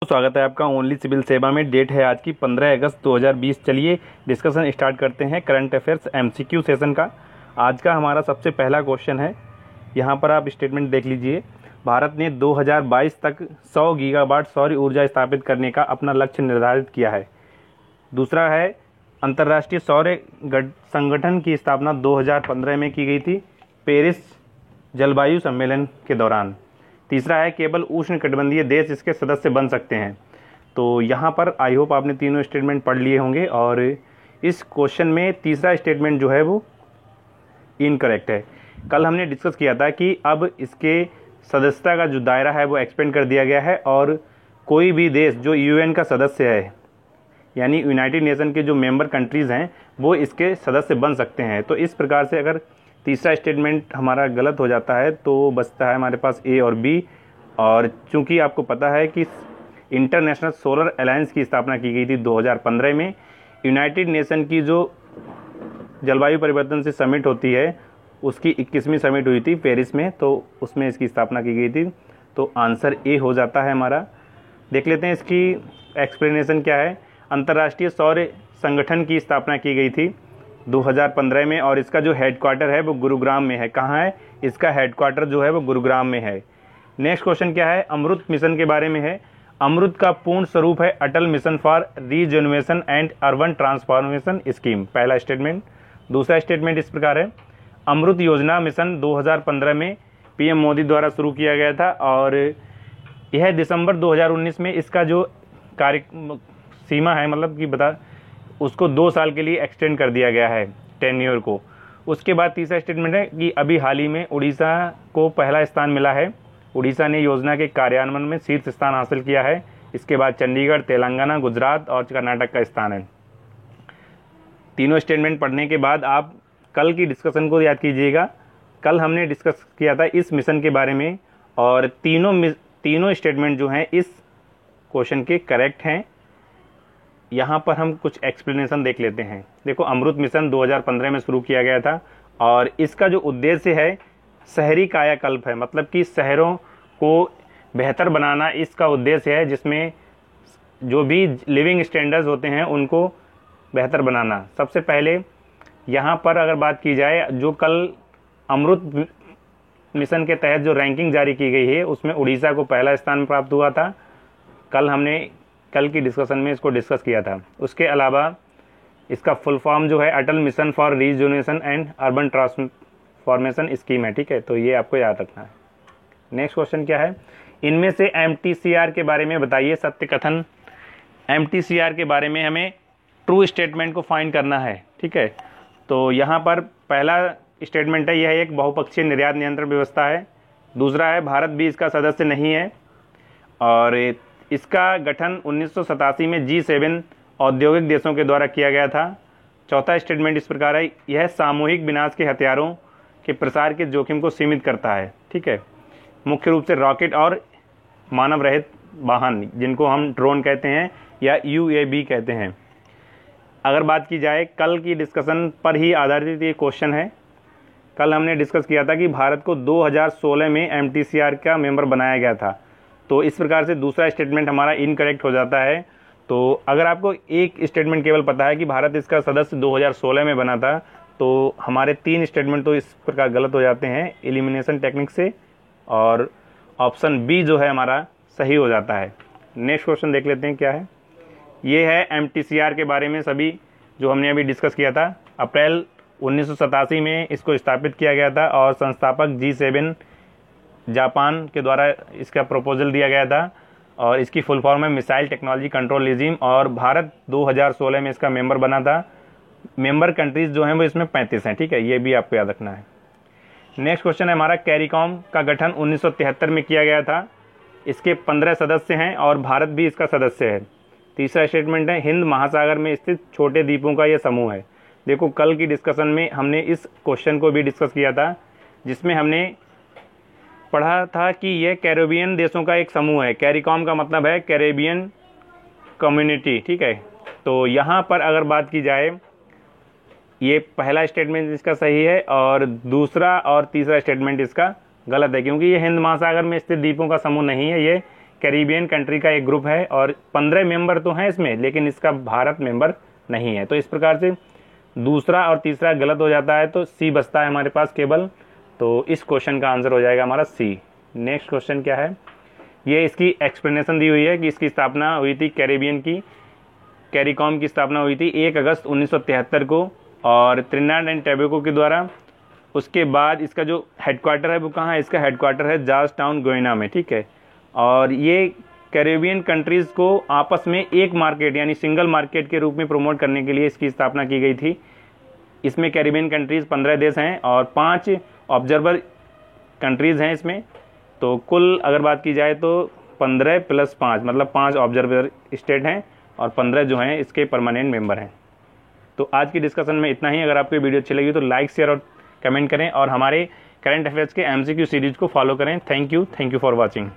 स्वागत है आपका ओनली सिविल सेवा में। डेट है आज की 15 अगस्त 2020। चलिए डिस्कशन स्टार्ट करते हैं करंट अफेयर्स एमसीक्यू सेशन का। आज का हमारा सबसे पहला क्वेश्चन है, यहाँ पर आप स्टेटमेंट देख लीजिए। भारत ने 2022 तक 100 गीगावाट सौर ऊर्जा स्थापित करने का अपना लक्ष्य निर्धारित किया है। दूसरा है, अंतर्राष्ट्रीय सौर संगठन की स्थापना 2015 में की गई थी, पेरिस जलवायु सम्मेलन के दौरान। तीसरा है, केवल उष्णकटिबंधीय देश इसके सदस्य बन सकते हैं। तो यहाँ पर आई होप आपने तीनों स्टेटमेंट पढ़ लिए होंगे और इस क्वेश्चन में तीसरा स्टेटमेंट जो है वो इनकरेक्ट है। कल हमने डिस्कस किया था कि अब इसके सदस्यता का जो दायरा है वो एक्सपेंड कर दिया गया है और कोई भी देश जो यूएन का सदस्य है, यानी यूनाइटेड नेशन के जो मेंबर कंट्रीज़ हैं, वो इसके सदस्य बन सकते हैं। तो इस प्रकार से अगर तीसरा स्टेटमेंट हमारा गलत हो जाता है तो बचता है हमारे पास ए और बी। और चूंकि आपको पता है कि इंटरनेशनल सोलर अलायंस की स्थापना की गई थी 2015 में, यूनाइटेड नेशन की जो जलवायु परिवर्तन से समिट होती है उसकी 21वीं समिट हुई थी पेरिस में, तो उसमें इसकी स्थापना की गई थी। तो आंसर ए हो जाता है हमारा। देख लेते हैं इसकी एक्सप्लेनेशन क्या है। अंतर्राष्ट्रीय सौर संगठन की स्थापना की गई थी 2015 में और इसका जो हेडक्वार्टर है वो गुरुग्राम में है। कहाँ है? इसका हेडक्वार्टर जो है वो गुरुग्राम में है। नेक्स्ट क्वेश्चन क्या है? अमृत मिशन के बारे में है। अमृत का पूर्ण स्वरूप है Atal mission for regeneration and urban transformation scheme, पहला स्टेटमेंट। दूसरा स्टेटमेंट इस प्रकार है, अमृत योजना मिशन 2015 में पीएम मोदी द्वारा शुरू किया गया था और यह दिसंबर 2019 में इसका जो कार्य सीमा है, मतलब कि उसको 2 साल के लिए एक्सटेंड कर दिया गया है, 10 ईयर को। उसके बाद तीसरा स्टेटमेंट है कि अभी हाल ही में उड़ीसा को पहला स्थान मिला है। उड़ीसा ने योजना के कार्यान्वयन में शीर्ष स्थान हासिल किया है। इसके बाद चंडीगढ़, तेलंगाना, गुजरात और कर्नाटक का स्थान है। तीनों स्टेटमेंट पढ़ने के बाद आप कल की डिस्कशन को याद कीजिएगा। कल हमने डिस्कस किया था इस मिशन के बारे में और तीनों स्टेटमेंट जो हैं इस क्वेश्चन के करेक्ट हैं। यहाँ पर हम कुछ एक्सप्लेनेशन देख लेते हैं। देखो, अमृत मिशन 2015 में शुरू किया गया था और इसका जो उद्देश्य है शहरी कायाकल्प है, मतलब कि शहरों को बेहतर बनाना इसका उद्देश्य है, जिसमें जो भी लिविंग स्टैंडर्ड्स होते हैं उनको बेहतर बनाना। सबसे पहले यहाँ पर अगर बात की जाए, जो कल अमृत मिशन के तहत जो रैंकिंग जारी की गई है उसमें उड़ीसा को पहला स्थान प्राप्त हुआ था। कल की डिस्कशन में इसको डिस्कस किया था। उसके अलावा इसका फुल फॉर्म जो है Atal mission for regeneration and urban transformation scheme है। ठीक है, तो ये आपको याद रखना है। नेक्स्ट क्वेश्चन क्या है? इनमें से एमटीसीआर के बारे में बताइए। सत्य कथन। एमटीसीआर के बारे में हमें ट्रू स्टेटमेंट को फाइंड करना है। ठीक है, तो यहाँ पर पहला स्टेटमेंट है, यह एक बहुपक्षीय निर्यात नियंत्रण व्यवस्था है। दूसरा है, भारत भी इसका सदस्य नहीं है और इसका गठन 1987 में G7 औद्योगिक देशों के द्वारा किया गया था। चौथा स्टेटमेंट इस प्रकार है, यह सामूहिक विनाश के हथियारों के प्रसार के जोखिम को सीमित करता है। ठीक है, मुख्य रूप से रॉकेट और मानव रहित वाहन, जिनको हम ड्रोन कहते हैं या UAV कहते हैं। अगर बात की जाए, कल की डिस्कशन पर ही आधारित ये क्वेश्चन है। कल हमने डिस्कस किया था कि भारत को 2016 में MTCR का मेंबर बनाया गया था, तो इस प्रकार से दूसरा स्टेटमेंट हमारा इनकरेक्ट हो जाता है। तो अगर आपको एक स्टेटमेंट केवल पता है कि भारत इसका सदस्य 2016 में बना था, तो हमारे 3 स्टेटमेंट तो इस प्रकार गलत हो जाते हैं एलिमिनेशन टेक्निक से, और ऑप्शन बी जो है हमारा सही हो जाता है। नेक्स्ट क्वेश्चन देख लेते हैं क्या है। ये है MTCR के बारे में सभी जो हमने अभी डिस्कस किया था। अप्रैल 1987 में इसको स्थापित किया गया था और संस्थापक G7 जापान के द्वारा इसका प्रपोजल दिया गया था और इसकी फुल फॉर्म है मिसाइल टेक्नोलॉजी कंट्रोल रिजीम, और भारत 2016 में इसका मेंबर बना था। मेंबर कंट्रीज जो हैं वो इसमें 35 हैं। ठीक है, ये भी आपको याद रखना है। नेक्स्ट क्वेश्चन है हमारा, कैरिकॉम का गठन 1973 में किया गया था। इसके 15 सदस्य हैं और भारत भी इसका सदस्य है। तीसरा स्टेटमेंट है, हिंद महासागर में स्थित छोटे द्वीपों का यह समूह है। देखो, कल की डिस्कशन में हमने इस क्वेश्चन को भी डिस्कस किया था, जिसमें हमने पढ़ा था कि यह कैरेबियन देशों का एक समूह है। कैरिकॉम का मतलब है कैरेबियन कम्युनिटी। ठीक है, तो यहाँ पर अगर बात की जाए, ये पहला स्टेटमेंट इसका सही है और दूसरा और तीसरा स्टेटमेंट इसका गलत है, क्योंकि ये हिंद महासागर में स्थित द्वीपों का समूह नहीं है, ये कैरिबियन कंट्री का एक ग्रुप है और 15 मेंबर तो हैं इसमें, लेकिन इसका भारत मेंबर नहीं है। तो इस प्रकार से दूसरा और तीसरा गलत हो जाता है, तो सी बचता है हमारे पास केवल। तो इस क्वेश्चन का आंसर हो जाएगा हमारा सी। नेक्स्ट क्वेश्चन क्या है, ये इसकी एक्सप्लेनेशन दी हुई है कि इसकी स्थापना हुई थी कैरिबियन की, कैरिकॉम की स्थापना हुई थी 1 अगस्त 1973 को और त्रिनिदाद एंड टोबैगो के द्वारा। उसके बाद इसका जो हेडक्वार्टर है वो कहाँ है, इसका हेडक्वार्टर है जॉर्ज टाउन गुयाना में, ठीक है। और ये कैरिबियन कंट्रीज़ को आपस में एक मार्केट यानी सिंगल मार्केट के रूप में प्रमोट करने के लिए इसकी स्थापना की गई थी। इसमें कैरिबियन कंट्रीज़ 15 देश हैं और 5 ऑब्जर्वर कंट्रीज़ हैं इसमें। तो कुल अगर बात की जाए तो 15 + 5 मतलब 5 ऑब्जर्वर स्टेट हैं और 15 जो हैं इसके परमानेंट मेंबर हैं। तो आज की डिस्कशन में इतना ही। अगर आपको वीडियो अच्छी लगी तो लाइक, शेयर और कमेंट करें और हमारे करंट अफेयर्स के MCQ सीरीज को फॉलो करें। Thank you for watching.